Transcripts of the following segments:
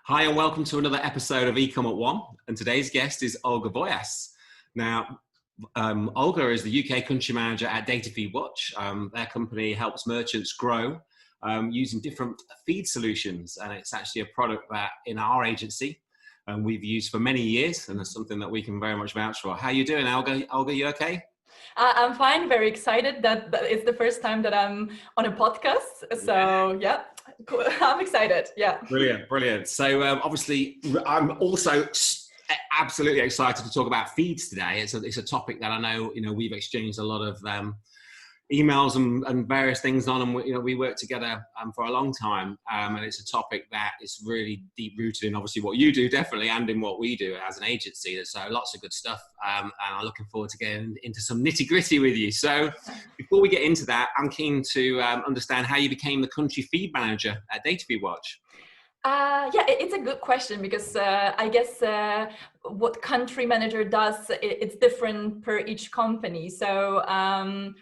Hi and welcome to another episode of eCom at One, and today's guest is Olga Wojas. Now, Olga is the UK country manager at DataFeedWatch. Their company helps merchants grow using different feed solutions, and it's actually a product that in our agency we've used for many years, and it's something that we can very much vouch for. How are you doing, Olga? Olga, you okay? I'm fine, very excited that it's the first time that I'm on a podcast. So yeah, cool. I'm excited. Yeah. Brilliant. So obviously I'm also absolutely excited to talk about feeds today. It's a topic that I know, we've exchanged a lot of emails and various things on, and we worked together for a long time, and it's a topic that is really deep rooted in obviously what you do, definitely, and in what we do as an agency. So lots of good stuff, and I'm looking forward to getting into some nitty gritty with you. So before we get into that, I'm keen to understand how you became the country feed manager at DataFeedWatch. Yeah, it's a good question because I guess what country manager does, it's different per each company. So,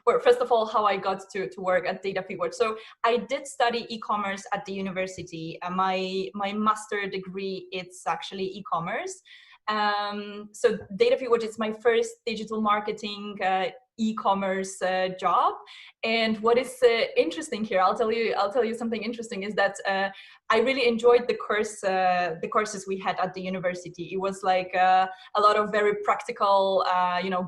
well, first of all, how I got to work at DataFeedWatch. So I did study e-commerce at the university. My master degree, it's actually e-commerce. So DataFeedWatch is my first digital marketing e-commerce job. And what is interesting here, I'll tell you something interesting, is that I really enjoyed the courses we had at the university. It was like a lot of very practical,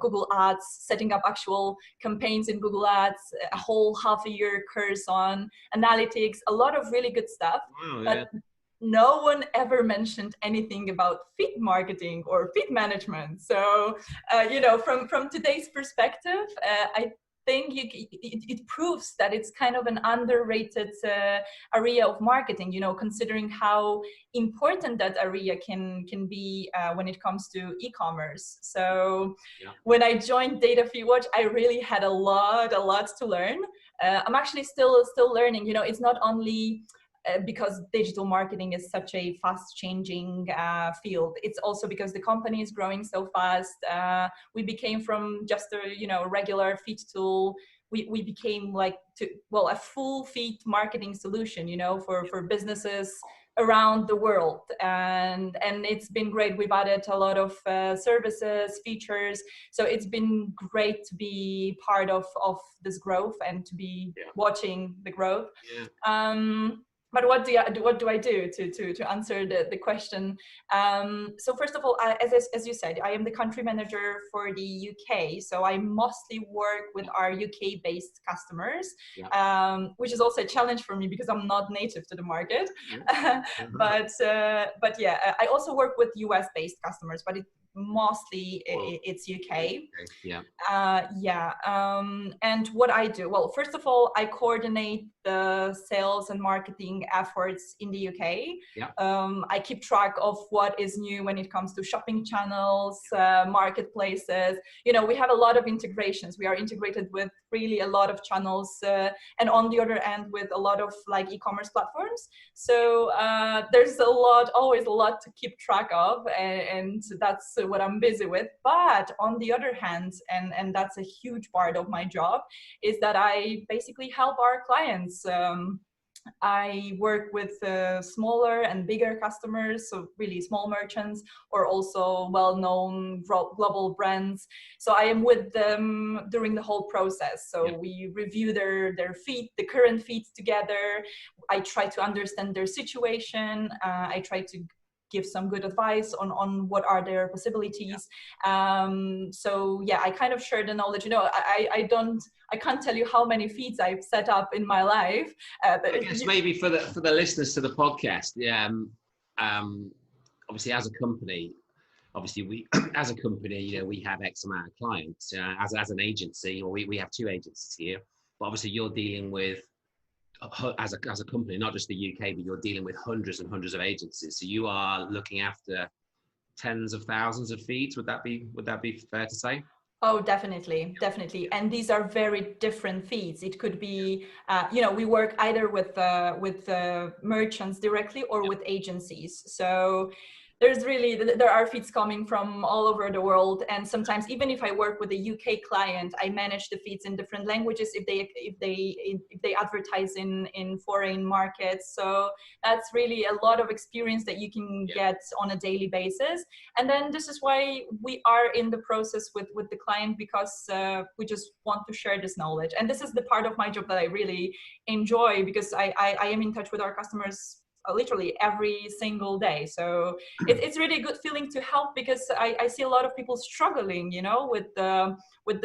Google Ads, setting up actual campaigns in Google Ads, a whole half a year course on analytics, a lot of really good stuff. Oh, yeah. But no one ever mentioned anything about feed marketing or feed management. So, from today's perspective, I think it proves that it's kind of an underrated area of marketing, considering how important that area can be when it comes to e-commerce. So when I joined DataFeedWatch, I really had a lot to learn. I'm actually still learning. It's not only because digital marketing is such a fast-changing field. It's also because the company is growing so fast. We became from just a regular feed tool. We became a full feed marketing solution, for businesses around the world, and it's been great. We've added a lot of services, features, so it's been great to be part of this growth and to be watching the growth. But what do I do to answer the question? So first of all, as you said, I am the country manager for the UK. So I mostly work with our UK-based customers, which is also a challenge for me because I'm not native to the market. But yeah, I also work with US-based customers, but mostly it's UK. And what I do, well, first of all, I coordinate the sales and marketing efforts in the UK. I keep track of what is new when it comes to shopping channels, marketplaces. We have a lot of integrations. We are integrated with really a lot of channels, and on the other end with a lot of e-commerce platforms. So there's always a lot to keep track of, and that's what I'm busy with. But on the other hand, and that's a huge part of my job, is that I basically help our clients. I work with smaller and bigger customers, so really small merchants, or also well-known global brands. So I am with them during the whole process. So we review their feed, the current feeds together. I try to understand their situation. I try to give some good advice on what are their possibilities. So yeah, I kind of share the knowledge. I can't tell you how many feeds I've set up in my life. I guess maybe for the listeners to the podcast, obviously as a company, we as a company, we have X amount of clients. As an agency, or we have two agencies here, but obviously you're dealing with, as a company, not just the UK, but you're dealing with hundreds and hundreds of agencies. So you are looking after tens of thousands of feeds. Would that be fair to say? Oh, definitely. And these are very different feeds. It could be, we work either with merchants directly or with agencies. So there are feeds coming from all over the world, and sometimes even if I work with a UK client, I manage the feeds in different languages if they advertise in foreign markets. So that's really a lot of experience that you can get on a daily basis. And then this is why we are in the process with the client, because we just want to share this knowledge. And this is the part of my job that I really enjoy, because I am in touch with our customers literally every single day. So it's really a good feeling to help, because I see a lot of people struggling, you know, with the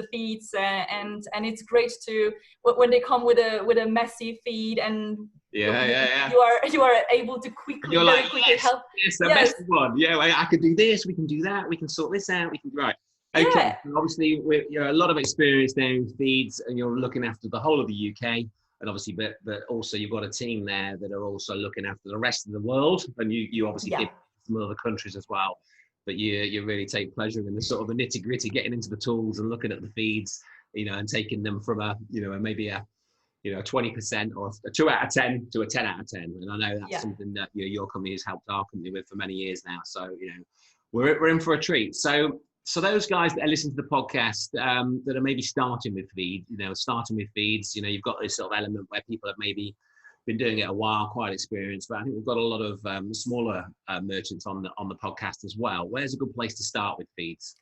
feeds, and it's great to when they come with a messy feed, and you are able to very quickly help. Yes, the best one. Yeah, I can do this. We can do that. We can sort this out. We can Okay. Yeah. Obviously, you're a lot of experience there in feeds, and you're looking after the whole of the UK. And obviously, but also you've got a team there that are also looking after the rest of the world, and you obviously give some other countries as well. But you really take pleasure in the sort of the nitty gritty, getting into the tools and looking at the feeds, you know, and taking them from maybe a 20% or a 2 out of 10 to a 10 out of 10. And I know that's something that your company has helped our company with for many years now. So we're in for a treat. So those guys that are listening to the podcast that are maybe starting with feeds, you've got this sort of element where people have maybe been doing it a while, quite experienced, but I think we've got a lot of smaller merchants on the podcast as well. Where's a good place to start with feeds?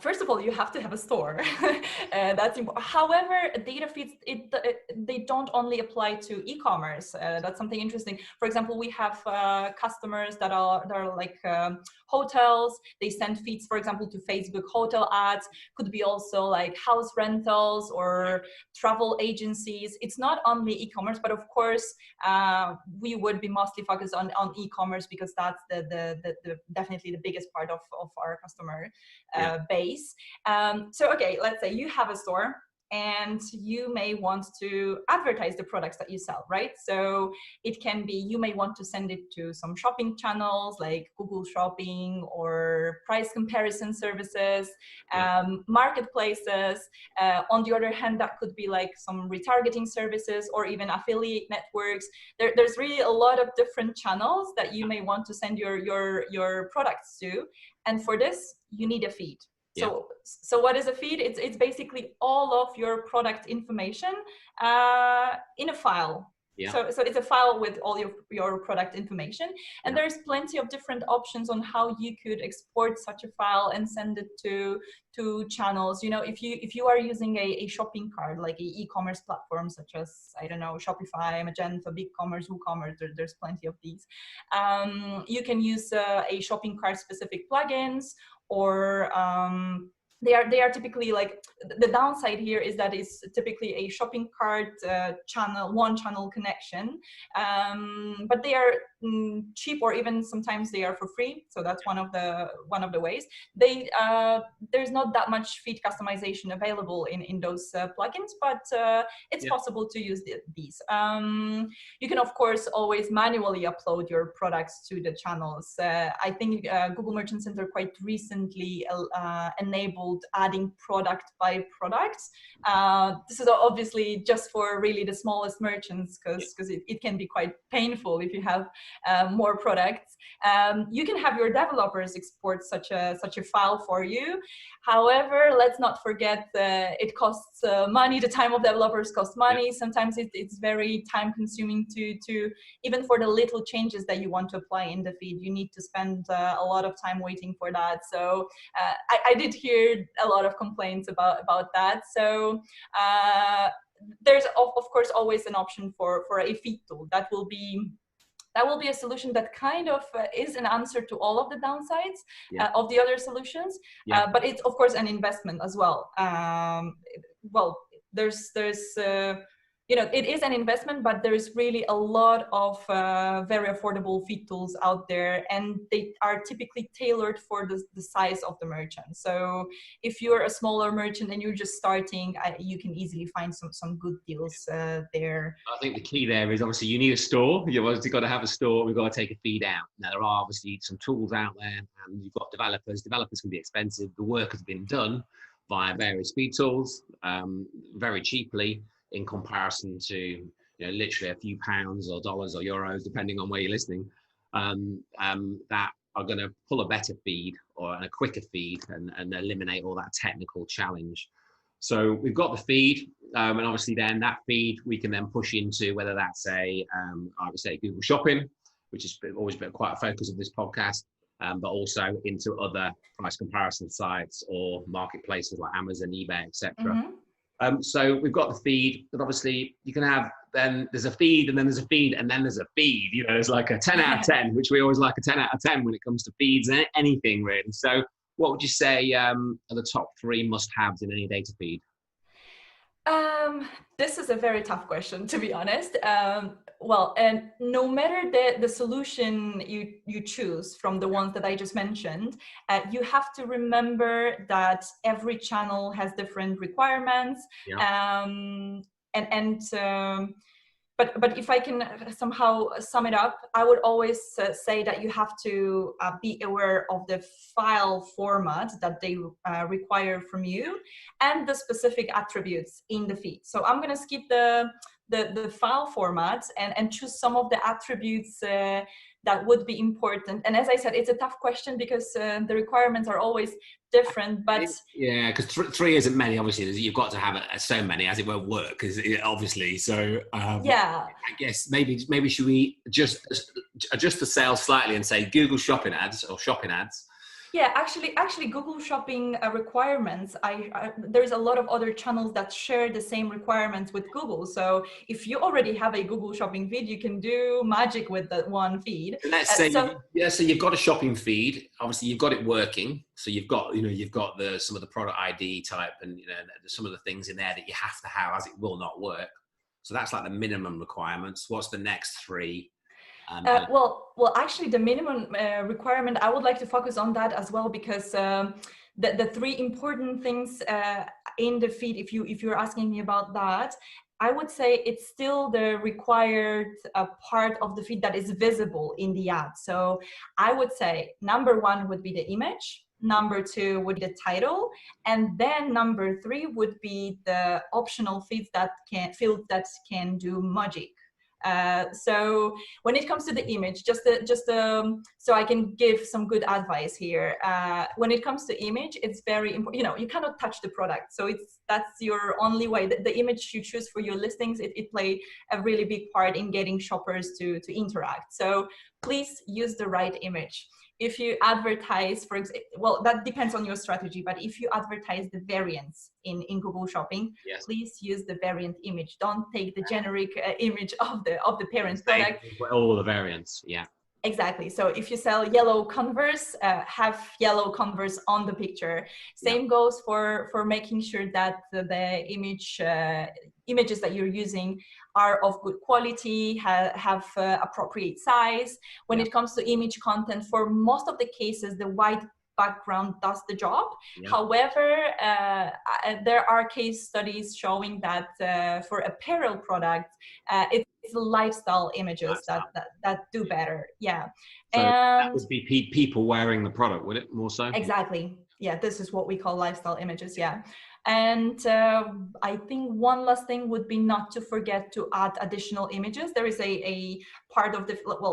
First of all, you have to have a store. That's important. However, data feeds, they don't only apply to e-commerce. That's something interesting. For example, we have customers that are like hotels. They send feeds, for example, to Facebook hotel ads. Could be also like house rentals or travel agencies. It's not only e-commerce, but of course, we would be mostly focused on e-commerce, because that's the definitely the biggest part of our customer base. So, okay, let's say you have a store and you may want to advertise the products that you sell, right? So it can be, you may want to send it to some shopping channels like Google Shopping or price comparison services, marketplaces. On the other hand, that could be like some retargeting services or even affiliate networks. There's really a lot of different channels that you may want to send your products to. And for this, you need a feed. So what is a feed? It's basically all of your product information in a file. So it's a file with all your product information, and there's plenty of different options on how you could export such a file and send it to channels. You know, if you are using a shopping cart, like an e-commerce platform such as, I don't know, Shopify, Magento, BigCommerce, WooCommerce, there's plenty of these. You can use a shopping cart specific plugins, or they are typically like, the downside here is that it's typically a shopping cart one channel connection, but they are cheap, or even sometimes they are for free. So that's one of the ways. There's not that much feed customization available in those plugins, but it's possible to use these. You can of course always manually upload your products to the channels. I think Google Merchant Center quite recently enabled adding product by product. This is obviously just for really the smallest merchants, because it can be quite painful if you have more products. You can have your developers export such a file for you. However, let's not forget it costs money. The time of developers costs money. Sometimes it's very time consuming to even for the little changes that you want to apply in the feed, you need to spend a lot of time waiting for that. So I did hear a lot of complaints about that. So there's of course always an option for a feed tool. That will be a solution that kind of is an answer to all of the downsides of the other solutions, but it's of course an investment as well. There's it is an investment, but there's really a lot of very affordable feed tools out there, and they are typically tailored for the size of the merchant. So if you're a smaller merchant and you're just starting, you can easily find some good deals there. I think the key there is obviously you need a store. You've obviously got to have a store. We've got to take a feed out. Now there are obviously some tools out there, and you've got developers. Developers can be expensive. The work has been done via various feed tools very cheaply, in comparison to literally a few pounds or dollars or euros, depending on where you're listening, that are going to pull a better feed or a quicker feed and eliminate all that technical challenge. So we've got the feed, and obviously then that feed we can then push into whether that's I would say Google Shopping, which has always been quite a focus of this podcast, but also into other price comparison sites or marketplaces like Amazon, eBay, etc. So we've got the feed, but obviously you can have, then there's a feed and then there's a feed and then there's a feed, you know, there's like a 10 out of 10, which we always like a 10 out of 10 when it comes to feeds and anything really. So what would you say are the top 3 must-haves in any data feed? This is a very tough question, to be honest. Well, and no matter the solution you choose from the ones that I just mentioned, you have to remember that every channel has different requirements. Yeah. But if I can somehow sum it up, I would always say that you have to be aware of the file format that they require from you and the specific attributes in the feed. So I'm going to skip the file formats and choose some of the attributes that would be important. And as I said, it's a tough question because the requirements are always different, but yeah, because 3 isn't many. Obviously, you've got to have so many, as it won't work. Because obviously, so yeah, I guess maybe should we just adjust the sales slightly and say Google Shopping ads or shopping ads? Yeah, actually, Google Shopping requirements. There's a lot of other channels that share the same requirements with Google. So if you already have a Google Shopping feed, you can do magic with that one feed. And let's say, so you've got a shopping feed. Obviously, you've got it working. So you've got some of the product ID type and some of the things in there that you have to have, as it will not work. So that's like the minimum requirements. What's the next 3? Well, actually, the minimum requirement, I would like to focus on that as well, because the 3 important things in the feed, if you're asking me about that, I would say it's still the required part of the feed that is visible in the ad. So I would say number 1 would be the image, number 2 would be the title, and then number 3 would be the optional fields that can do magic. So when it comes to the image, so I can give some good advice here. When it comes to image, it's very important. You cannot touch the product, so that's your only way. The image you choose for your listings, it play a really big part in getting shoppers to interact. So please use the right image. If you advertise, for example, well, that depends on your strategy, but if you advertise the variants in Google Shopping, yes, please use the variant image. Don't take the generic image of the parent product. All the variants, yeah. Exactly. So if you sell yellow Converse, have yellow Converse on the picture. Same goes for making sure that the images that you're using are of good quality, have appropriate size. When it comes to image content, for most of the cases, the white background does the job. However, there are case studies showing that for apparel products, it's lifestyle images that do better. Yeah. So and that would be people wearing the product, would it, more so? Exactly. Yeah, this is what we call lifestyle images. Yeah. And I think one last thing would be not to forget to add additional images. There is a part of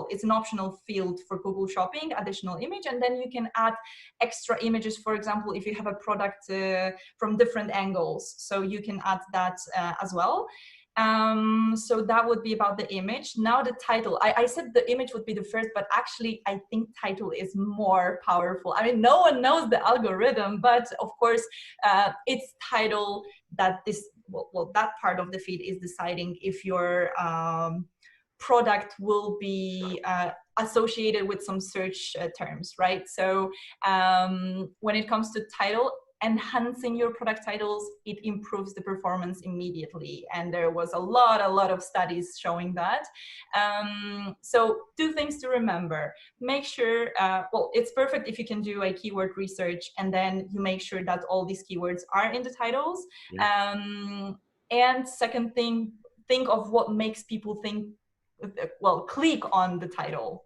it's an optional field for Google Shopping, additional image, and then you can add extra images. For example, if you have a product from different angles, so you can add that as well. So that would be about the image. Now the title, I said the image would be the first, but actually I think title is more powerful. I mean, no one knows the algorithm, but of course it's title that that part of the feed is deciding if your product will be associated with some search terms, right? So when it comes to title, enhancing your product titles, it improves the performance immediately. And there was a lot of studies showing that. So 2 things to remember. Make sure, it's perfect if you can do a keyword research and then you make sure that all these keywords are in the titles. And second thing, think of what makes people click on the title.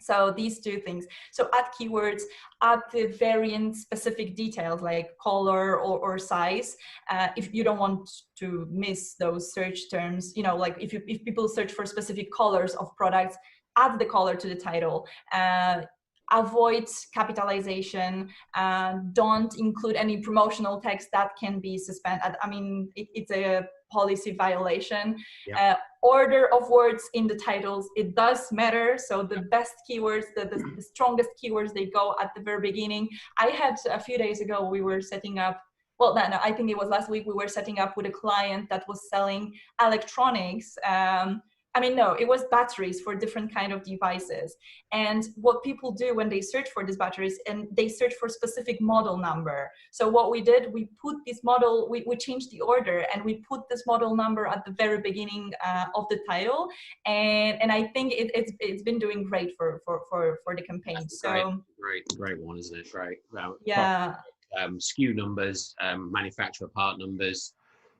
So these 2 things. So add keywords, add the variant specific details like color or size. If you don't want to miss those search terms, like if people search for specific colors of products, add the color to the title, avoid capitalization, don't include any promotional text that can be suspended. I mean, it's a policy violation. Yeah. Order of words in the titles, it does matter. So the best keywords, the strongest keywords, they go at the very beginning. I had a few days ago, we were setting up, well, no, I think it was last week, we were setting up with a client that was selling electronics. I mean, no, it was batteries for different kind of devices. And what people do when they search for these batteries, and they search for specific model number. So what we did, we put this model, we changed the order, and we put this model number at the very beginning of the title. And I think it's been doing great for the campaign. That's so great one, isn't it? Great. Yeah. SKU numbers, manufacturer part numbers.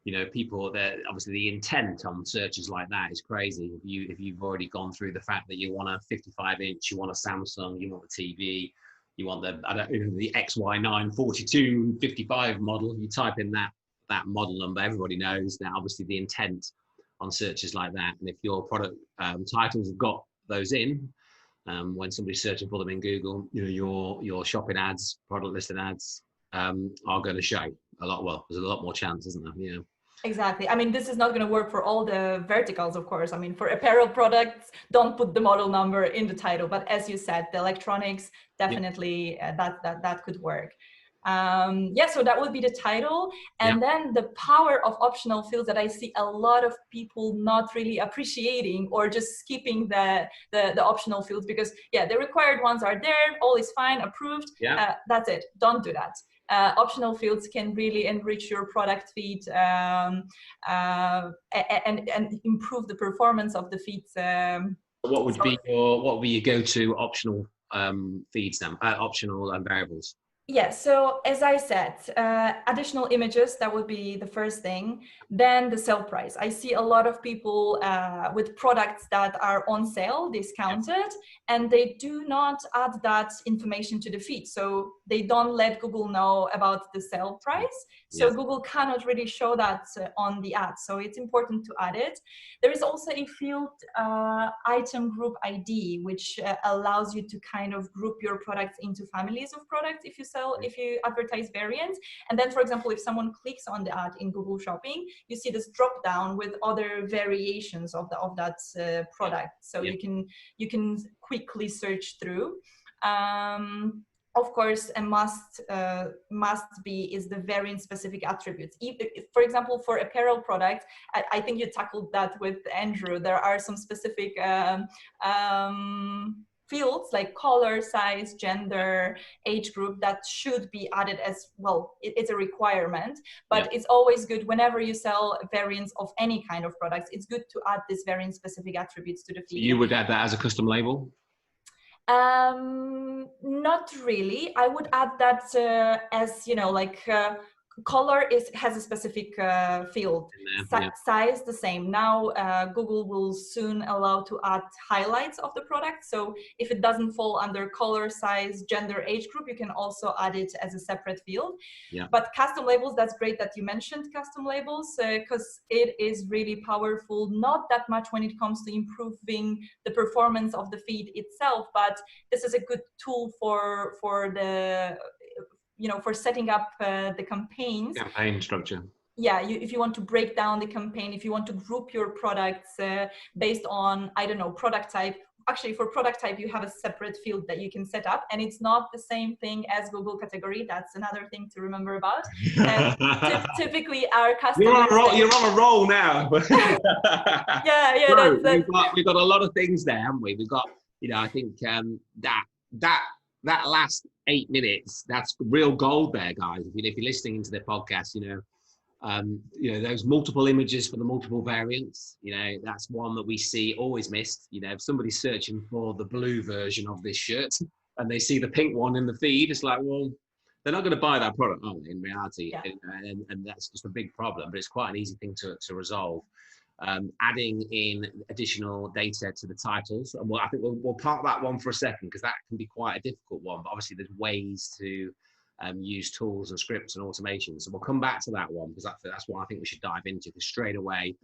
You know, people that obviously the intent on searches like that is crazy. If you've already gone through the fact that you want a 55-inch, you want a Samsung, you want a TV, you want the the XY9 42 55 model, you type in that model number, everybody knows that obviously the intent on searches like that. And if your product titles have got those in, when somebody's searching for them in Google, you know, your shopping ads, product listed ads are going to show a lot. Well, there's a lot more chance, isn't there? You know. Exactly. I mean, this is not going to work for all the verticals, of course. I mean, for apparel products, don't put the model number in the title. But as you said, the electronics, definitely that could work. So that would be the title. And then the power of optional fields that I see a lot of people not really appreciating, or just skipping the optional fields, because the required ones are there, all is fine, approved. That's it. Don't do that. Optional fields can really enrich your product feed and improve the performance of the feeds. What would be your go-to optional feeds then? Optional variables. Yeah, so as I said, additional images, that would be the first thing. Then the sale price. I see a lot of people with products that are on sale, discounted, and they do not add that information to the feed. So they don't let Google know about the sale price. So Google cannot really show that on the ad. So it's important to add it. There is also a field, item group ID, which allows you to kind of group your products into families of products if you advertise variants. And then, for example, if someone clicks on the ad in Google Shopping, you see this drop down with other variations of that product. So you can quickly search through. Of course, a must be is the variant specific attributes. For example, for apparel products, I think you tackled that with Andrew. There are some specific fields like color, size, gender, age group that should be added as well. It's a requirement, but it's always good whenever you sell variants of any kind of products. It's good to add this variant specific attributes to the feed. You would add that as a custom label? Not really. I would add that as, you know, like color has a specific field. Size the same. Now Google will soon allow to add highlights of the product. So if it doesn't fall under color, size, gender, age group, you can also add it as a separate field. But custom labels, that's great that you mentioned custom labels, because it is really powerful, not that much when it comes to improving the performance of the feed itself, but this is a good tool for the for setting up the campaigns. Campaign structure. Yeah, if you want to break down the campaign, if you want to group your products based on, I don't know, product type. Actually, for product type, you have a separate field that you can set up, and it's not the same thing as Google category. That's another thing to remember about. Typically, our customers... You're on a roll now. Yeah. We've got a lot of things there, haven't we? We've got, I think that last 8 minutes, that's real gold there, guys. If you're listening into the podcast, those multiple images for the multiple variants, that's one that we see always missed. If somebody's searching for the blue version of this shirt and they see the pink one in the feed, it's like, well, they're not going to buy that product, are they, in reality? And that's just a big problem, but it's quite an easy thing to resolve. Adding in additional data to the titles, and I think we'll park that one for a second, because that can be quite a difficult one, but obviously there's ways to use tools and scripts and automation, so we'll come back to that one, because that's what I think we should dive into, because straight away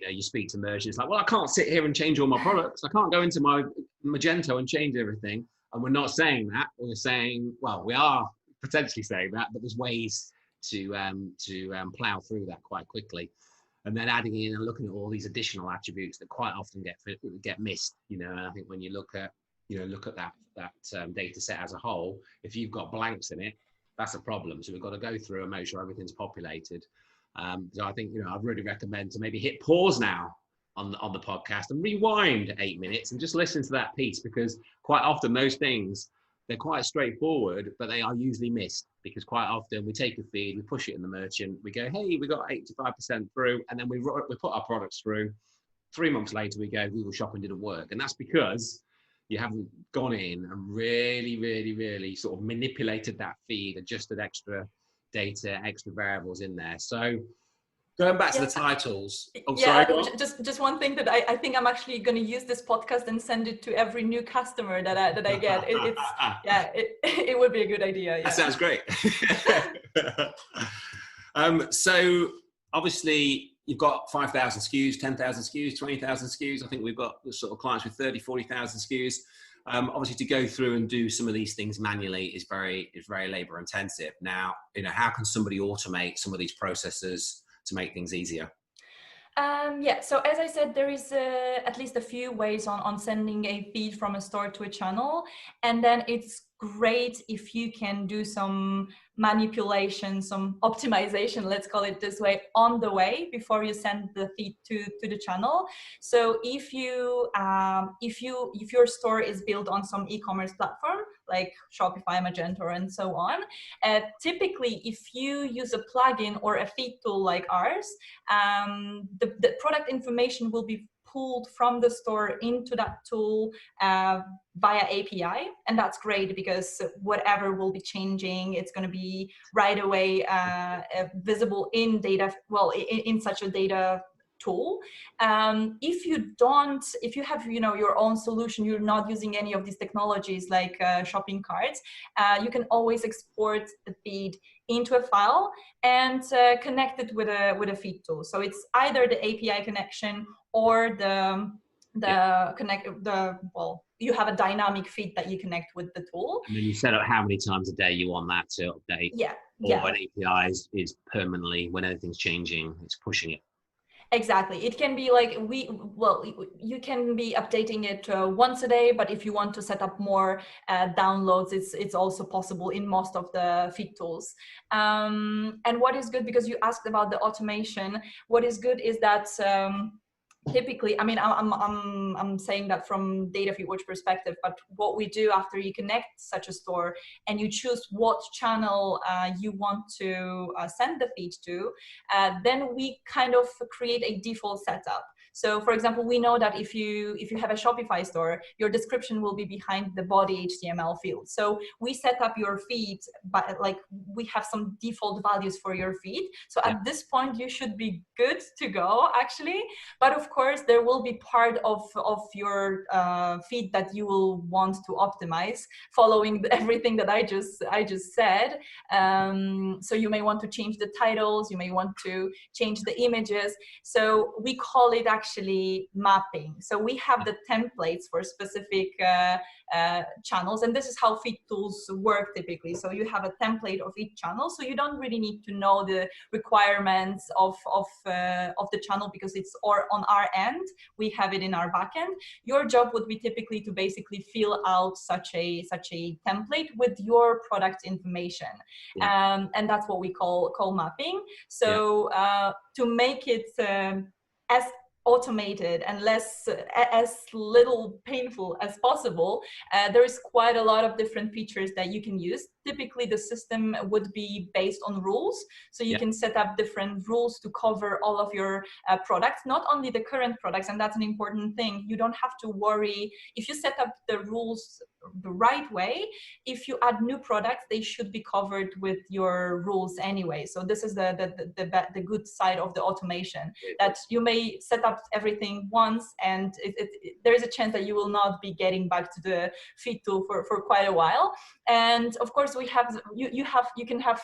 you speak to merchants, like, well, I can't sit here and change all my products, I can't go into my Magento and change everything. And we're not saying that. We're saying, well, we are potentially saying that, but there's ways to plow through that quite quickly. And then adding in and looking at all these additional attributes that quite often get missed. And I think when you look at that data set as a whole, if you've got blanks in it, that's a problem. So we've got to go through and make sure everything's populated. So I think I'd really recommend to maybe hit pause now on the podcast and rewind 8 minutes and just listen to that piece, because quite often those things, they're quite straightforward, but they are usually missed, because quite often we take a feed, we push it in the merchant, we go, hey, we got 85% through, and then we put our products through. 3 months later, we go, Google Shopping didn't work. And that's because you haven't gone in and really sort of manipulated that feed, adjusted extra data, extra variables in there. So going back to the titles. Oh, yeah, sorry. Just one thing that I think I'm actually going to use this podcast and send it to every new customer that I get. It would be a good idea. Yeah. That sounds great. So obviously you've got 5,000 SKUs, 10,000 SKUs, 20,000 SKUs. I think we've got sort of clients with 30, 40,000 SKUs. Obviously to go through and do some of these things manually is very labor intensive. Now, how can somebody automate some of these processes to make things easier? So as I said, there is at least a few ways on sending a feed from a store to a channel. And then it's great if you can do some manipulation, some optimization, let's call it this way, on the way before you send the feed to the channel. So if your store is built on some e-commerce platform like Shopify, Magento, and so on, typically if you use a plugin or a feed tool like ours, the product information will be pulled from the store into that tool via API, and that's great because whatever will be changing, it's going to be right away visible in in such a data tool. If you have your own solution, you're not using any of these technologies like shopping carts, you can always export the feed into a file and connect it with a feed tool. So it's either the API connection or you have a dynamic feed that you connect with the tool. And then you set up how many times a day you want that to update. Or an API is permanently, when anything's changing, it's pushing it. Exactly. It can be like you can be updating it once a day, but if you want to set up more downloads, it's also possible in most of the feed tools. And what is good, because you asked about the automation, what is good is that typically, I mean, I'm saying that from DataFeedWatch perspective, but what we do after you connect such a store and you choose what channel you want to send the feed to, then we kind of create a default setup. So for example, we know that if you have a Shopify store, your description will be behind the body HTML field. So we set up your feed, but like we have some default values for your feed. So at this point, you should be good to go actually. But of course, there will be part of your feed that you will want to optimize following everything that I just said. So you may want to change the titles, you may want to change the images. So we call it actually mapping. So we have the templates for specific channels, and this is how feed tools work typically. So you have a template of each channel, so you don't really need to know the requirements of the channel because it's on our end. We have it in our backend. Your job would be typically to basically fill out such a template with your product information, and that's what we call mapping. So to make it as automated and as little painful as possible, there is quite a lot of different features that you can use. Typically the system would be based on rules, so you can set up different rules to cover all of your products, not only the current products, and that's an important thing. You don't have to worry if you set up the rules the right way. If you add new products, they should be covered with your rules anyway. So this is the good side of the automation, that you may set up everything once and there is a chance that you will not be getting back to the feed tool for quite a while. And of course we have you can have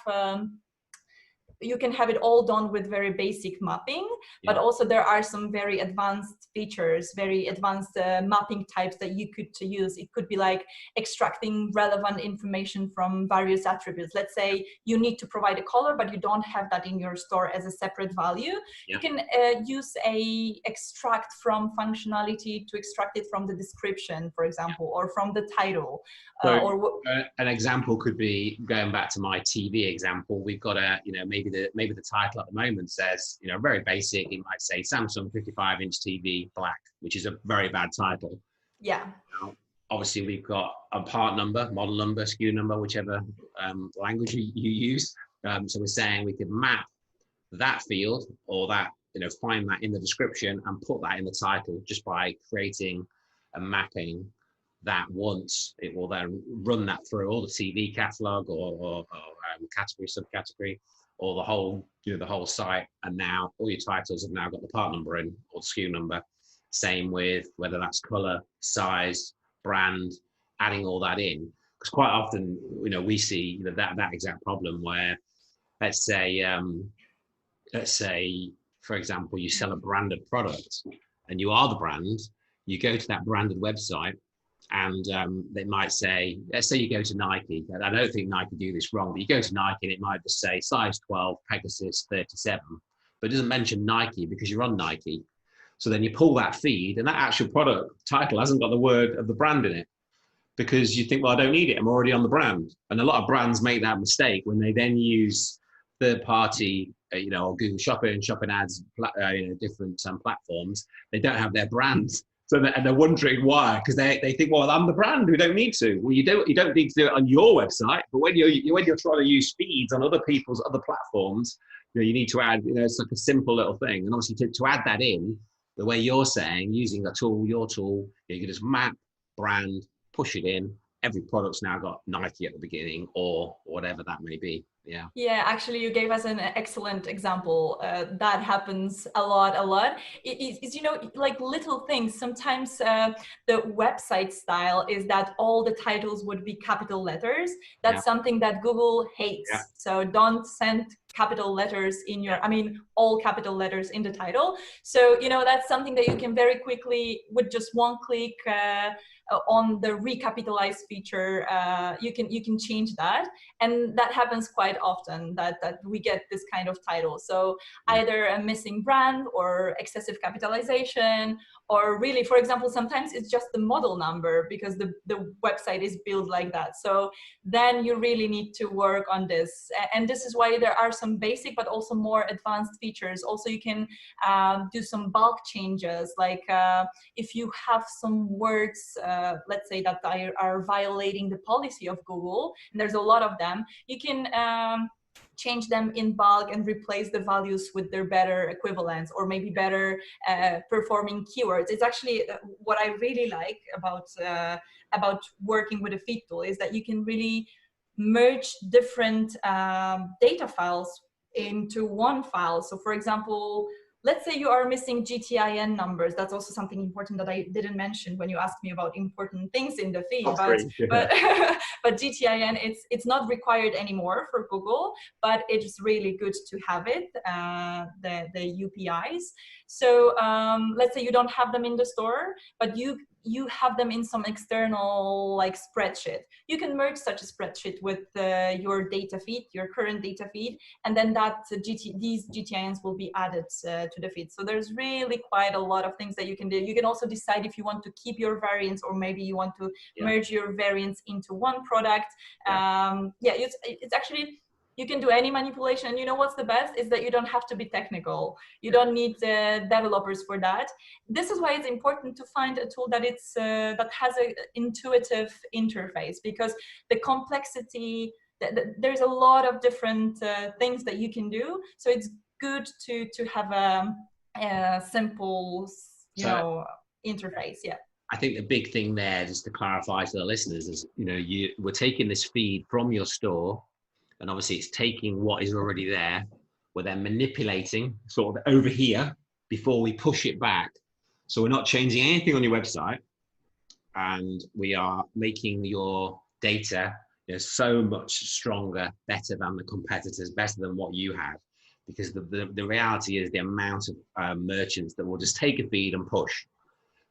you can have it all done with very basic mapping, but also there are some very advanced features, very advanced mapping types that you could use. It could be like extracting relevant information from various attributes. Let's say you need to provide a color, but you don't have that in your store as a separate value. You can use a extract from functionality to extract it from the description, for example, or from the title. So an example could be, going back to my TV example, we've got a, maybe the title at the moment says, very basic. It might say Samsung 55-inch TV black, which is a very bad title. Yeah. Now, obviously, we've got a part number, model number, SKU number, whichever language you use. So we're saying we could map that field, or that, find that in the description and put that in the title just by creating a mapping that once. It will then run that through all the TV catalog or category, subcategory, or the whole site. And now all your titles have now got the part number in, or the SKU number. Same with whether that's color, size, brand, adding all that in. Because quite often, we see that exact problem where, let's say, for example, you sell a branded product and you are the brand. You go to that branded website, and they might say, let's say you go to Nike, and I don't think Nike do this wrong, but you go to Nike and it might just say size 12, Pegasus 37, but it doesn't mention Nike because you're on Nike. So then you pull that feed, and that actual product title hasn't got the word of the brand in it, because you think, well, I don't need it, I'm already on the brand. And a lot of brands make that mistake when they then use third party, or Google Shopping ads, different platforms. They don't have their brands. So they're wondering why, because they think, well, I'm the brand, we don't need to. Well, you don't need to do it on your website, but when you're trying to use feeds on other people's other platforms, you need to add, it's like a simple little thing. And obviously to add that in, the way you're saying, using the tool, your tool, you can just map, brand, push it in. Every product's now got Nike at the beginning, or whatever that may be. Yeah, actually, you gave us an excellent example. That happens a lot. It's like little things. Sometimes the website style is that all the titles would be capital letters. That's something that Google hates. Yeah. So don't send capital letters in your, all capital letters in the title. So, that's something that you can very quickly, with just one click, on the recapitalize feature, you can change that, and that happens quite often that we get this kind of title. So either a missing brand or excessive capitalization, or really, for example, sometimes it's just the model number because the website is built like that. So then you really need to work on this, and this is why there are some basic but also more advanced features. Also, you can do some bulk changes, like if you have some words, let's say that are violating the policy of Google, and there's a lot of them, you can change them in bulk and replace the values with their better equivalents, or maybe better performing keywords. It's actually what I really like about working with a feed tool, is that you can really merge different data files into one file. So for example, let's say you are missing GTIN numbers. That's also something important that I didn't mention when you asked me about important things in the feed. But GTIN, it's not required anymore for Google, but it's really good to have it, the UPIs. So let's say you don't have them in the store, but you have them in some external like spreadsheet. You can merge such a spreadsheet with your data feed, your current data feed, and then these GTINs will be added to the feed. So there's really quite a lot of things that you can do. You can also decide if you want to keep your variants, or maybe you want to merge your variants into one product. It's actually, you can do any manipulation. And you know what's the best is that you don't have to be technical. You don't need developers for that. This is why it's important to find a tool that that has an intuitive interface, because the complexity, there's a lot of different things that you can do. So it's good to have a simple, interface. Yeah. I think the big thing there, just to clarify to the listeners, is we're taking this feed from your store, and obviously it's taking what is already there. We're then manipulating sort of over here before we push it back. So we're not changing anything on your website, and we are making your data so much stronger, better than the competitors, better than what you have. because the reality is the amount of merchants that will just take a feed and push.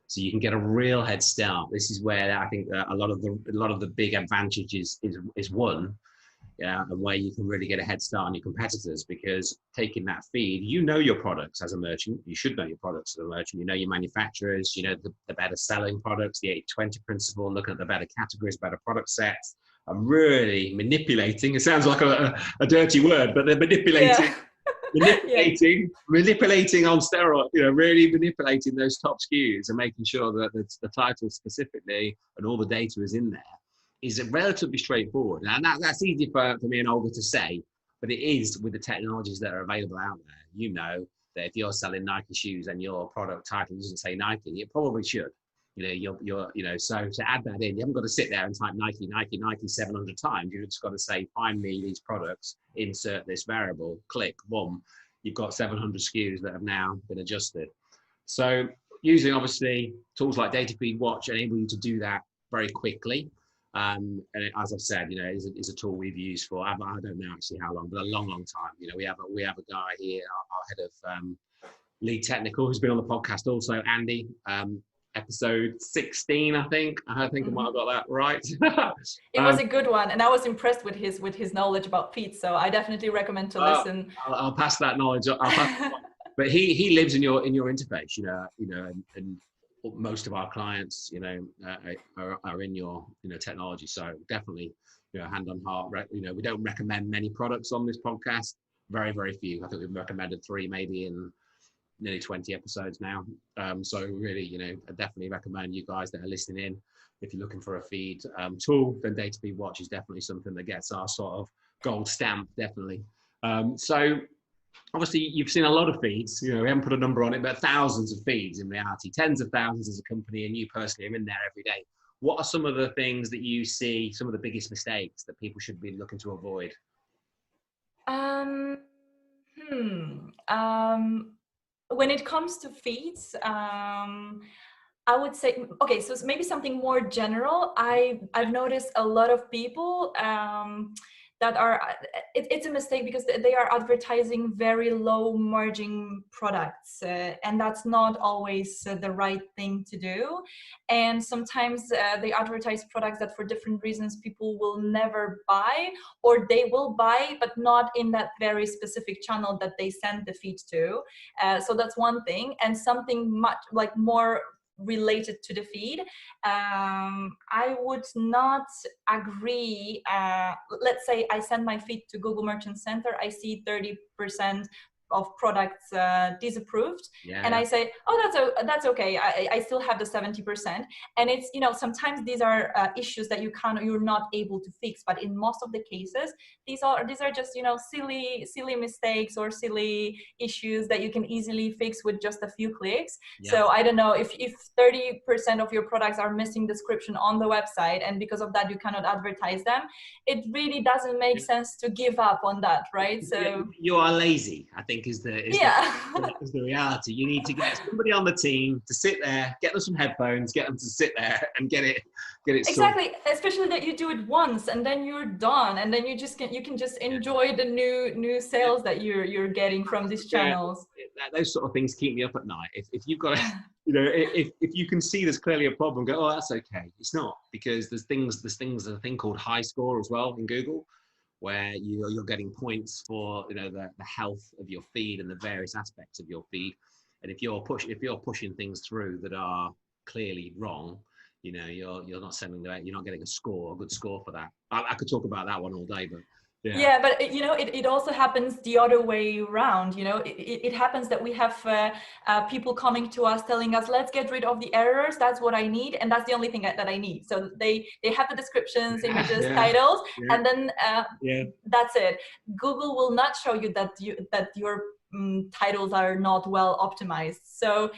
So you can get a real head start. This is where I think a lot of the big advantages is won, and where you can really get a head start on your competitors, because taking that feed, you know your products as a merchant. You should know your products as a merchant. You know your manufacturers. You know the better selling products, the 80-20 principle. Looking at the better categories, better product sets. I'm really manipulating. It sounds like a dirty word, but they're manipulating. Yeah. Manipulating on steroids, really manipulating those top SKUs and making sure that the title specifically and all the data is in there is relatively straightforward. And that's easy for me and Olga to say, but it is with the technologies that are available out there. You know that if you're selling Nike shoes and your product title doesn't say Nike, it probably should. So to add that in, you haven't got to sit there and type Nike 700 times. You've just got to say, find me these products, insert this variable, click, boom. You've got 700 SKUs that have now been adjusted. So using obviously tools like DataFeedWatch enable you to do that very quickly. And as I've said, is a tool we've used for, I don't know actually how long, but a long time. We have a guy here, our head of lead technical, who's been on the podcast also, Andy. Episode 16, I think I might have got that right. It was a good one, and I was impressed with his knowledge about feeds, so I definitely recommend to listen. I'll pass that knowledge. But he lives in your interface, and most of our clients, are in your technology. So definitely, hand on heart. We don't recommend many products on this podcast. Very, very few. I think we've recommended 3 maybe in nearly 20 episodes now. So really, I definitely recommend you guys that are listening in, if you're looking for a feed tool, then DataFeedWatch is definitely something that gets our sort of gold stamp, definitely. So obviously you've seen a lot of feeds, we haven't put a number on it, but thousands of feeds in reality, tens of thousands as a company, and you personally are in there every day. What are some of the things that you see, some of the biggest mistakes that people should be looking to avoid? When it comes to feeds, I would say, okay, so it's maybe something more general. I've noticed a lot of people that are, it's a mistake because they are advertising very low margin products, and that's not always the right thing to do. And sometimes they advertise products that for different reasons people will never buy, or they will buy but not in that very specific channel that they send the feed to. So that's one thing. And something much like more related to the feed, I would not agree. Let's say I send my feed to Google Merchant Center, I see 30% of products disapproved, and I say, oh, that's okay, I still have the 70%. And it's, sometimes these are issues that you're not able to fix, but in most of the cases these are just silly mistakes or silly issues that you can easily fix with just a few clicks. So I don't know, if 30% of your products are missing description on the website, and because of that you cannot advertise them, it really doesn't make sense to give up on that, right? So you are lazy, I think is the reality. You need to get somebody on the team to sit there, get them some headphones, get them to sit there and get it exactly sorted. Especially that you do it once and then you're done, and then you can just enjoy the new sales that you're getting from these channels. Those sort of things keep me up at night. If you've got if you can see there's clearly a problem, go, oh, that's okay. It's not, because there's a thing called high score as well in Google, where you're getting points for the health of your feed and the various aspects of your feed. And if you're pushing things through that are clearly wrong, you're not sending you're not getting a good score for that. I could talk about that one all day, but yeah, but it also happens the other way around. It happens that we have people coming to us telling us, let's get rid of the errors, that's what I need, and that's the only thing that I need. So they have the descriptions, images, titles, and then that's it. Google will not show you that your titles are not well optimized. So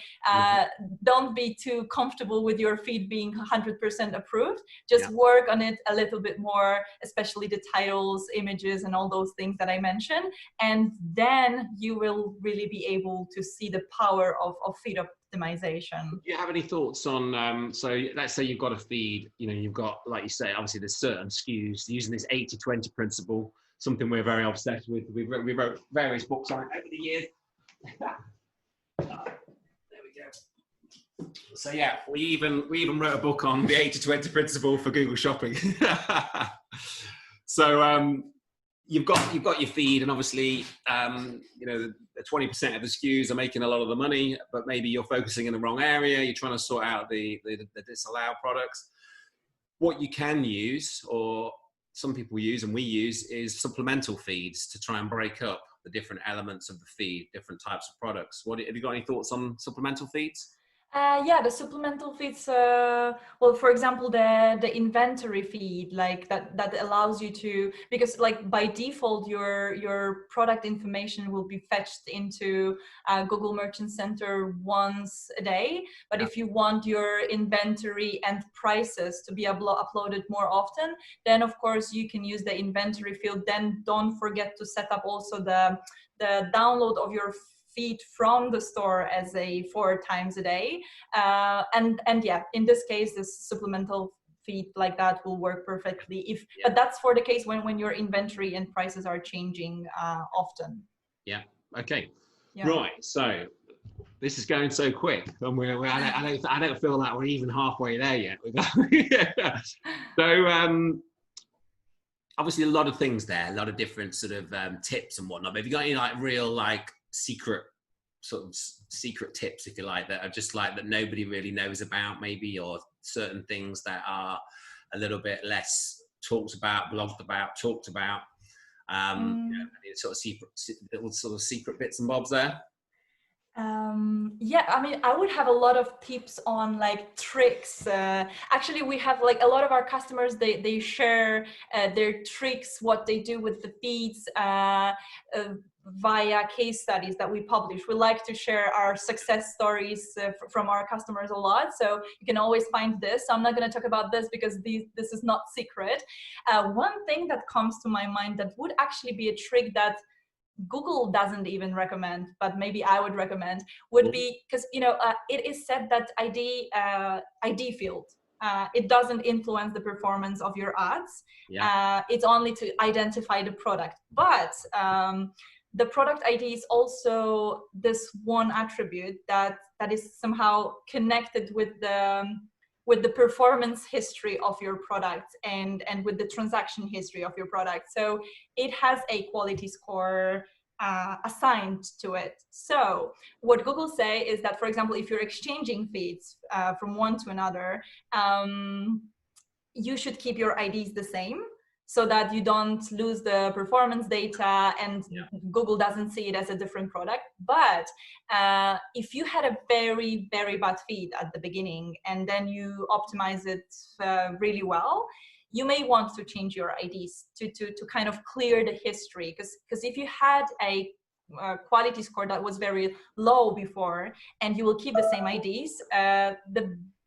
don't be too comfortable with your feed being 100% approved. Just work on it a little bit more, especially the titles, images, and all those things that I mentioned. And then you will really be able to see the power of feed optimization. Do you have any thoughts on, so let's say you've got a feed, you've got, like you say, obviously there's certain SKUs using this 80-20 principle. something we're very obsessed with. We wrote various books on it over the years. There we go. So yeah, we even wrote a book on the 80-20 principle for Google Shopping. So you've got your feed, and obviously the 20% of the SKUs are making a lot of the money, but maybe you're focusing in the wrong area. You're trying to sort out the disallowed products. What you can use, or some people use and we use, is supplemental feeds to try and break up the different elements of the feed, different types of products. Have you got any thoughts on supplemental feeds? Yeah, the supplemental feeds, well, for example, the inventory feed, like that allows you to, because like by default, your product information will be fetched into Google Merchant Center once a day. But if you want your inventory and prices to be uploaded more often, then of course you can use the inventory field. Then don't forget to set up also the download of your feed from the store as 4 times a day, and yeah, in this case, this supplemental feed like that will work perfectly. But that's for the case when your inventory and prices are changing often. Yeah. Okay. Yeah. Right. So this is going so quick, and I don't feel like we're even halfway there yet. So obviously a lot of things there, a lot of different sort of tips and whatnot. But have you got any like real like secret tips, if you like, that are just like that nobody really knows about, maybe, or certain things that are a little bit less talked about, blogged about, talked about, sort of secret bits and bobs there? Yeah, I mean, I would have a lot of tips on like tricks. Actually, we have like a lot of our customers, they share their tricks, what they do with the feeds via case studies that we publish. We like to share our success stories from our customers a lot. So you can always find this. I'm not going to talk about this because this is not secret. One thing that comes to my mind that would actually be a trick that Google doesn't even recommend, but maybe I would recommend, would be, because it is said that ID field, it doesn't influence the performance of your ads. It's only to identify the product, but the product ID is also this one attribute that is somehow connected with the performance history of your product and with the transaction history of your product. So it has a quality score assigned to it. So what Google say is that, for example, if you're exchanging feeds from one to another, you should keep your IDs the same, so that you don't lose the performance data and Google doesn't see it as a different product. But if you had a very, very bad feed at the beginning and then you optimize it really well, you may want to change your IDs to kind of clear the history. Because if you had a quality score that was very low before and you will keep the same IDs,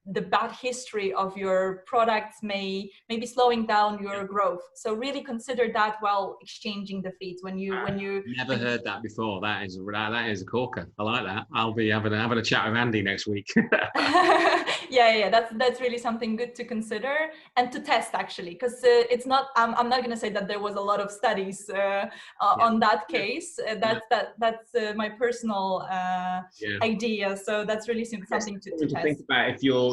the bad history of your products may be slowing down your growth. So really consider that while exchanging the feeds when you never heard that before. That is a corker. I like that. I'll be having a chat with Andy next week. yeah, that's really something good to consider and to test, actually, because it's not, I'm not going to say that there was a lot of studies on that case. That's my personal idea. So that's really something to test. Think about if you're,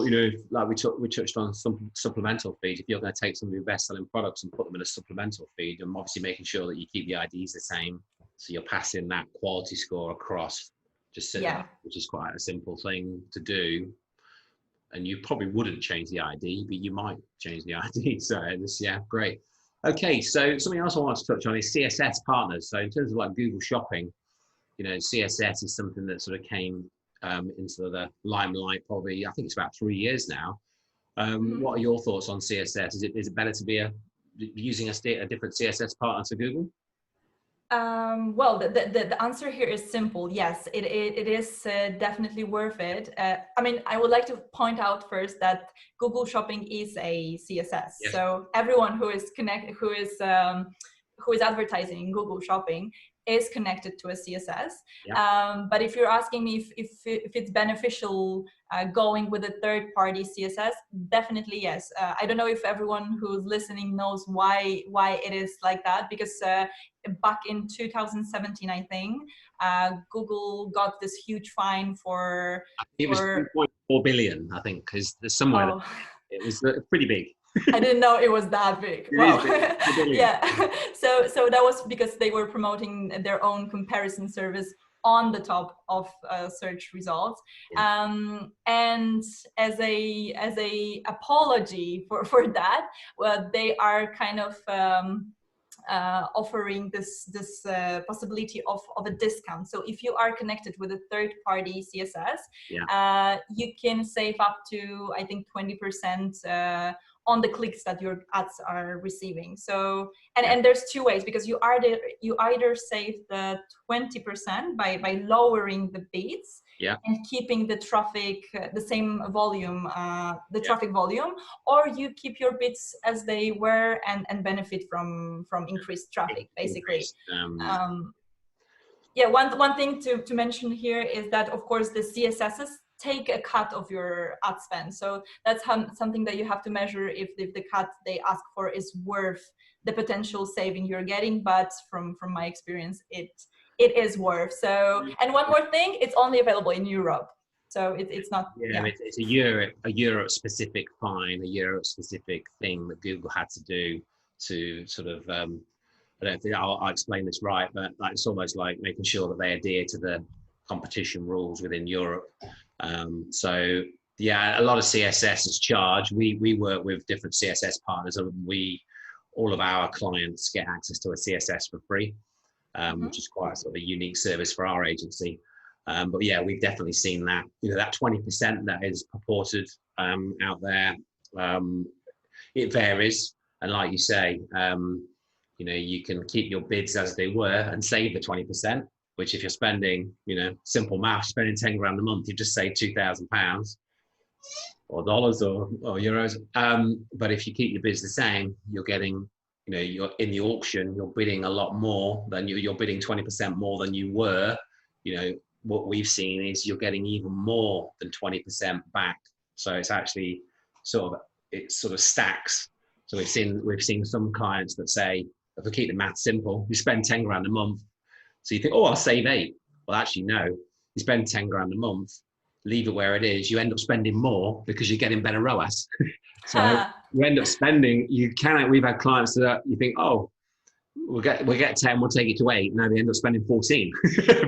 like we touched on some supplemental feed. If you're going to take some of your best-selling products and put them in a supplemental feed, and obviously making sure that you keep the IDs the same, so you're passing that quality score across, which is quite a simple thing to do. And you probably wouldn't change the ID, but you might change the ID. So great. Okay, so something else I want to touch on is CSS Partners. So in terms of like Google Shopping, CSS is something that sort of came into the limelight probably, I think it's about 3 years now. What are your thoughts on CSS? Is it better to be using a different CSS partner to Google? Well, the answer here is simple. Yes, it is definitely worth it. I mean, I would like to point out first that Google Shopping is a CSS. Yes. So everyone who is advertising Google Shopping is connected to a CSS. Yeah. But if you're asking me if it's beneficial going with a third-party CSS, definitely yes. I don't know if everyone who's listening knows why it is like that, because back in 2017, I think, Google got this huge fine for... It was 2.4 billion, I think, because there's somewhere it was pretty big. I didn't know it was that big. Wow. Yeah. So that was because they were promoting their own comparison service on the top of search results. Yeah. And as a apology for that, well, they are kind of offering this possibility of a discount. So if you are connected with a third-party CSS, you can save up to, I think, 20% on the clicks that your ads are receiving. So, and there's two ways, because you either save the 20% by lowering the bids and keeping the traffic, the same volume, traffic volume, or you keep your bids as they were and benefit from increased traffic, basically. One thing to mention here is that, of course, the CSSs take a cut of your ad spend. So that's something that you have to measure if the cut they ask for is worth the potential saving you're getting. But from my experience, it is worth. So, and one more thing, it's only available in Europe. So it's not. It's a Europe specific fine, a Europe specific thing that Google had to do to sort of, I don't think I'll explain this right, but it's almost like making sure that they adhere to the competition rules within Europe. So a lot of CSS is charged. We work with different CSS partners, and all of our clients get access to a CSS for free, which is quite a sort of a unique service for our agency. But yeah, we've definitely seen that, that 20% that is purported out there. It varies, and like you say, you can keep your bids as they were and save the 20%. Which, if you're spending, simple math, spending 10 grand a month, you've just saved £2,000 or dollars or euros. But if you keep your bids the same, you're getting, you're in the auction, you're bidding a lot more than you're bidding 20% more than you were. What we've seen is you're getting even more than 20% back. So it's actually it sort of stacks. So we've seen some clients that say, if we keep the math simple, you spend 10 grand a month. So you think, I'll save 8. Well, actually, no. You spend 10 grand a month, leave it where it is. You end up spending more because you're getting better ROAS. So you end up spending. We've had clients that you think, we'll get 10, we'll take it to 8. Now they end up spending 14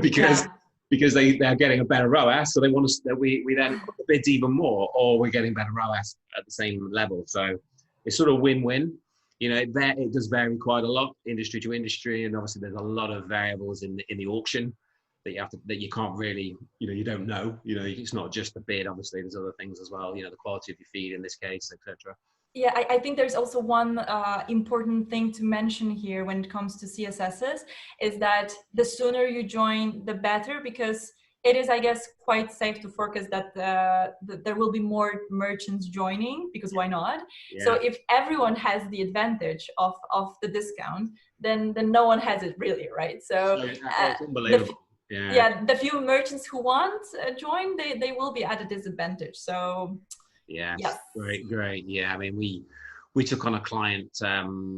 because they're getting a better ROAS. So they want us that we then put the bids even more, or we're getting better ROAS at the same level. So it's sort of win-win. It does vary quite a lot, industry to industry, and obviously there's a lot of variables in the auction that you can't really, you don't know. It's not just the bid. Obviously, there's other things as well. The quality of your feed in this case, etc. Yeah, I think there's also one important thing to mention here when it comes to CSSs is that the sooner you join, the better, because it is, I guess, quite safe to forecast that there will be more merchants joining, because why not? Yeah. So if everyone has the advantage of the discount, then no one has it really, right? So it's unbelievable. The few merchants who want join, they will be at a disadvantage. So yes. Great. Yeah, I mean, we took on a client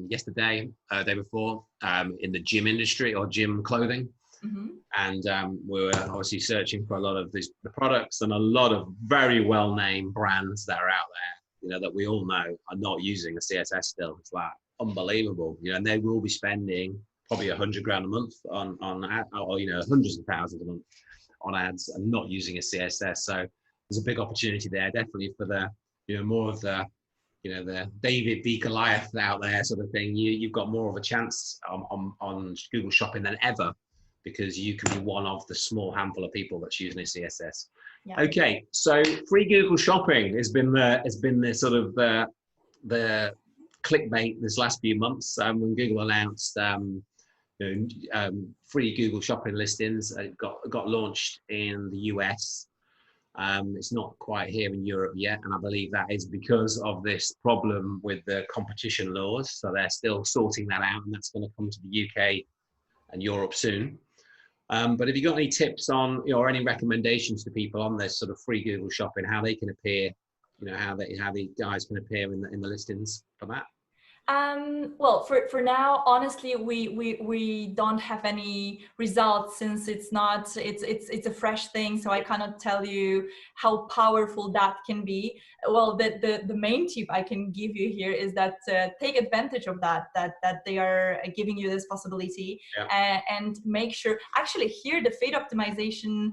yesterday, day before, in the gym industry or gym clothing. Mm-hmm. And we were obviously searching for a lot of the products, and a lot of very well-named brands that are out there, that we all know are not using a CSS still. It's like unbelievable, and they will be spending probably 100 grand a month on ad, or hundreds of thousands a month on ads, and not using a CSS. So there's a big opportunity there, definitely for the more of the the David v Goliath out there sort of thing. You've got more of a chance on Google Shopping than ever, because you can be one of the small handful of people that's using a CSS. Yeah. Okay, so free Google Shopping has been the sort of the clickbait this last few months when Google announced free Google Shopping listings. It got launched in the US. It's not quite here in Europe yet, and I believe that is because of this problem with the competition laws. So they're still sorting that out, and that's going to come to the UK and Europe soon. But have you got any tips on, or any recommendations to people on this sort of free Google Shopping, how they can appear, how the guys can appear in the listings for that? Well, for now, honestly, we don't have any results, since it's a fresh thing, so I cannot tell you how powerful that can be. Well, the main tip I can give you here is that take advantage of that they are giving you this possibility. Yeah. And make sure, actually here the feed optimization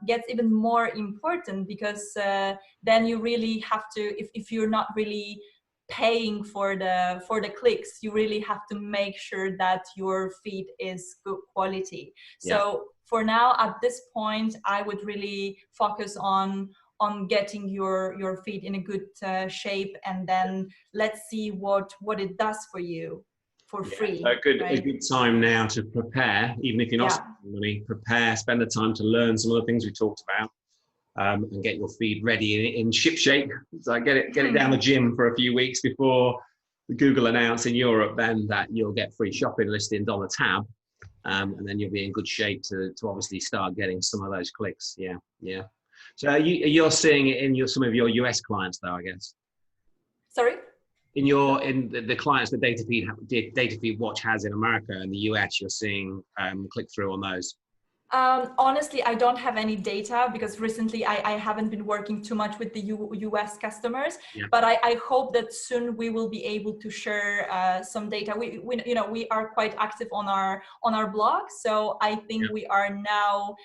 gets even more important, because then you really have to, if you're not really paying for the clicks, you really have to make sure that your feed is good quality. So for now, at this point, I would really focus on getting your feed in a good shape, and then let's see what it does for you for free. So a good time now to prepare, even if you're not spending money, prepare, spend the time to learn some of the things we talked about. And get your feed ready in ship shape. So get it down the gym for a few weeks before Google announce in Europe then that you'll get free shopping listings on the tab, and then you'll be in good shape to obviously start getting some of those clicks. Yeah. So you're seeing it in some of your US clients though, I guess. Sorry. In the clients that DataFeedWatch has in America and the US, you're seeing click through on those. Honestly, I don't have any data, because recently I haven't been working too much with the US customers, but I hope that soon we will be able to share some data. We are quite active on our blog, so I think we are now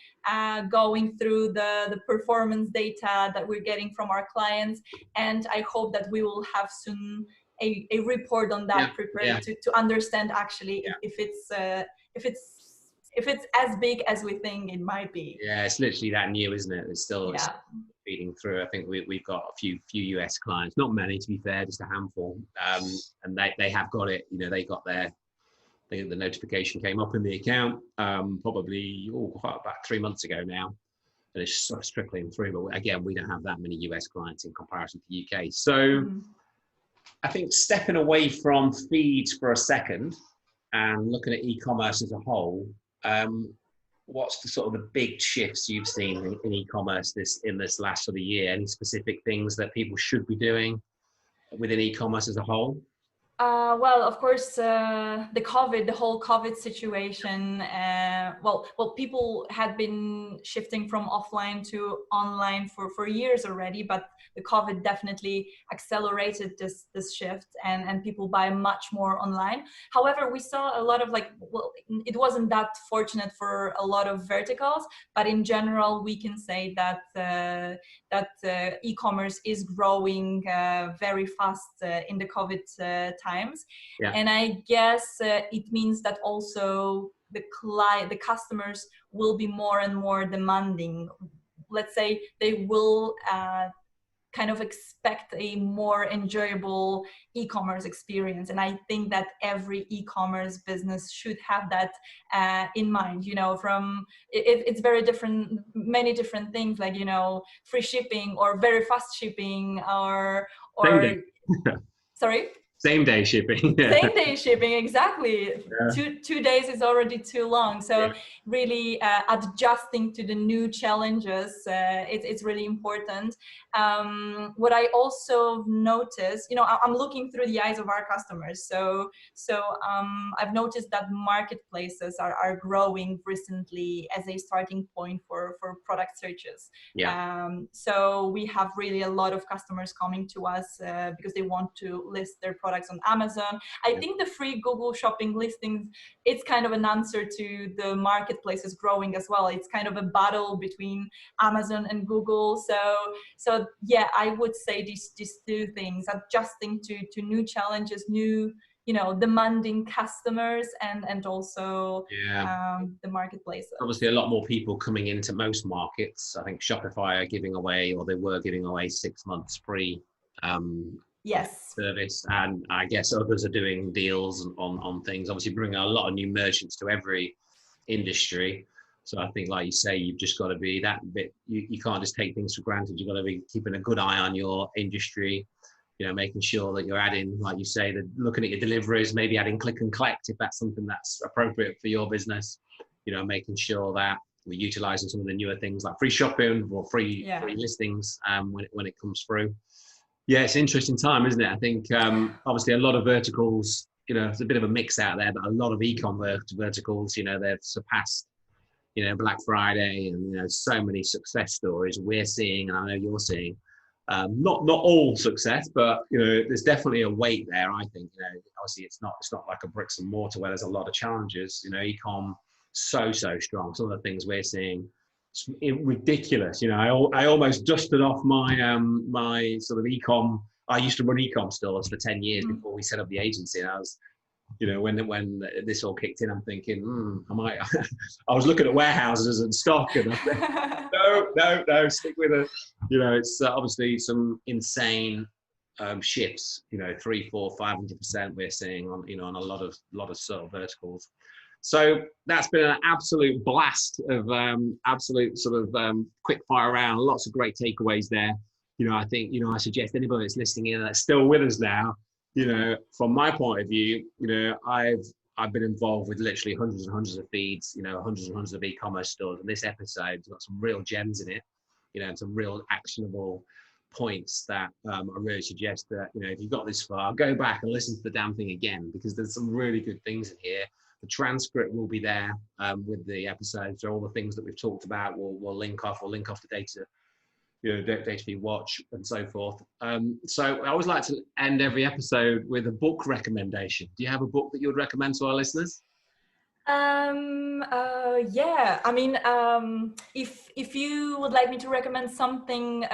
going through the performance data that we're getting from our clients, and I hope that we will have soon a report on that prepared to understand actually if it's as big as we think it might be. Yeah, it's literally that new, isn't it? It's still feeding through. I think we've got a few US clients, not many to be fair, just a handful, and they have got it. They got the notification came up in the account probably about 3 months ago now, and it's sort of trickling through. But again, we don't have that many US clients in comparison to the UK. So I think stepping away from feeds for a second and looking at e-commerce as a whole. What's the sort of the big shifts you've seen in e-commerce in this last sort of year? Any specific things that people should be doing within e-commerce as a whole? Well, of course, the whole COVID situation. Well, people had been shifting from offline to online for years already, but the COVID definitely accelerated this shift, and people buy much more online. However, we saw a lot of it wasn't that fortunate for a lot of verticals, but in general, we can say that e-commerce is growing very fast in the COVID times. And I guess it means that also the customers will be more and more demanding. Let's say they will kind of expect a more enjoyable e-commerce experience, and I think that every e-commerce business should have that in mind. From it's very different, many different things, like free shipping or very fast shipping or sorry. Same day shipping. Same day shipping, exactly. 2 days is already too long. So really adjusting to the new challenges, it's really important. What I also noticed, I'm looking through the eyes of our customers. So I've noticed that marketplaces are growing recently as a starting point for product searches. So we have really a lot of customers coming to us because they want to list their products on Amazon. I think the free Google Shopping listings, it's kind of an answer to the marketplaces growing as well. It's kind of a battle between Amazon and Google. So yeah, I would say these two things: adjusting to new challenges, new demanding customers, and also the marketplaces. Obviously, a lot more people coming into most markets. I think Shopify are giving away, or they were giving away 6 months free service, and I guess others are doing deals on things, obviously bringing a lot of new merchants to every industry. So I think, like you say, you've just got to be that bit, you can't just take things for granted. You've got to be keeping a good eye on your industry, making sure that you're adding, like you say, looking at your deliveries, maybe adding click and collect if that's something that's appropriate for your business. Making sure that we're utilizing some of the newer things like free shopping or free listings when it comes through. Yeah, it's an interesting time, isn't it? I think obviously a lot of verticals, it's a bit of a mix out there, but a lot of e-commerce verticals, they've surpassed, Black Friday, and so many success stories we're seeing, and I know you're seeing. Not all success, but there's definitely a weight there. I think obviously it's not like a bricks and mortar where there's a lot of challenges. E-com so strong. Some of the things we're seeing, it's ridiculous. I almost dusted off my my sort of e-com. I used to run e-com stores for 10 years before we set up the agency, and I was, when this all kicked in, I'm thinking, I was looking at warehouses and stock, and I said, no, stick with it. It's obviously some insane shifts. 300%, 400%, 500% we're seeing on a lot of sort of verticals. So that's been an absolute blast of absolute sort of quick fire round. Lots of great takeaways there. I think I suggest anybody that's listening in that's still with us now. From my point of view, I've been involved with literally hundreds and hundreds of feeds, hundreds and hundreds of e-commerce stores. And this episode's got some real gems in it, and some real actionable points that I really suggest that, if you've got this far, go back and listen to the damn thing again, because there's some really good things in here. The transcript will be there with the episodes. So all the things that we've talked about, we'll link off. We'll link off the DataFeedWatch and so forth. So I always like to end every episode with a book recommendation. Do you have a book that you would recommend to our listeners? Yeah, I mean, if you would like me to recommend something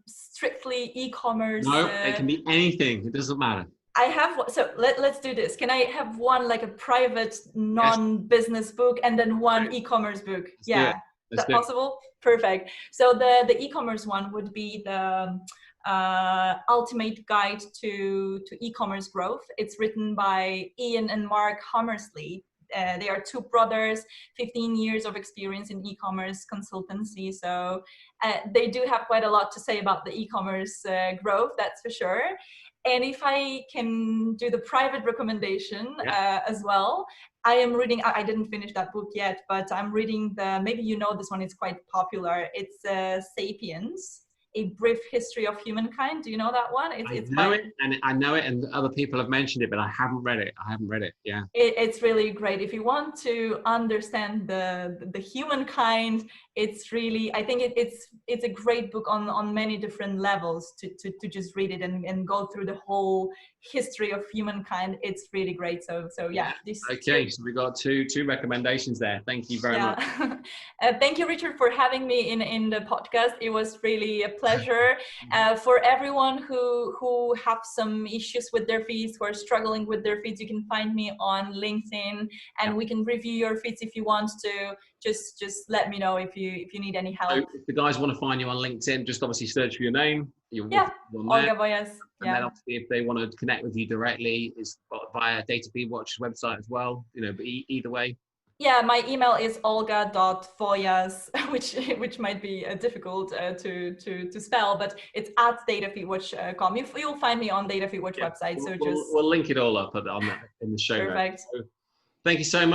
strictly e-commerce. No, it can be anything. It doesn't matter. I have, so let's do this. Can I have one like a private non-business book and then one e-commerce book? Yeah, is that possible? Perfect. So the e-commerce one would be the Ultimate Guide to E-commerce Growth. It's written by Ian and Mark Hammersley. They are two brothers, 15 years of experience in e-commerce consultancy. So they do have quite a lot to say about the e-commerce growth, that's for sure. And if I can do the private recommendation as well, I am reading, I didn't finish that book yet, but I'm reading maybe this one, it's quite popular. It's Sapiens, A Brief History of Humankind. Do you know that one? I know it, and other people have mentioned it, but I haven't read it. Yeah. It's really great. If you want to understand the humankind, it's really, I think it's a great book on many different levels to just read it and go through the whole history of humankind. It's really great. So yeah. Okay, so we got two recommendations there. Thank you very much. Thank you, Richard, for having me in the podcast. It was really a pleasure. For everyone who have some issues with their feeds, who are struggling with their feeds, you can find me on LinkedIn, and we can review your feeds if you want to. Just let me know if you need any help. So if the guys want to find you on LinkedIn, just obviously search for your name. Olga Wojas. And then obviously if they want to connect with you directly, is via DataFeedWatch's website as well. But either way. Yeah, my email is olga.wojas, which might be difficult to spell, but it's at datafeedwatch.com. You'll find me on DataFeedWatch website. So we'll link it all up in the show notes. Perfect. So, thank you so much.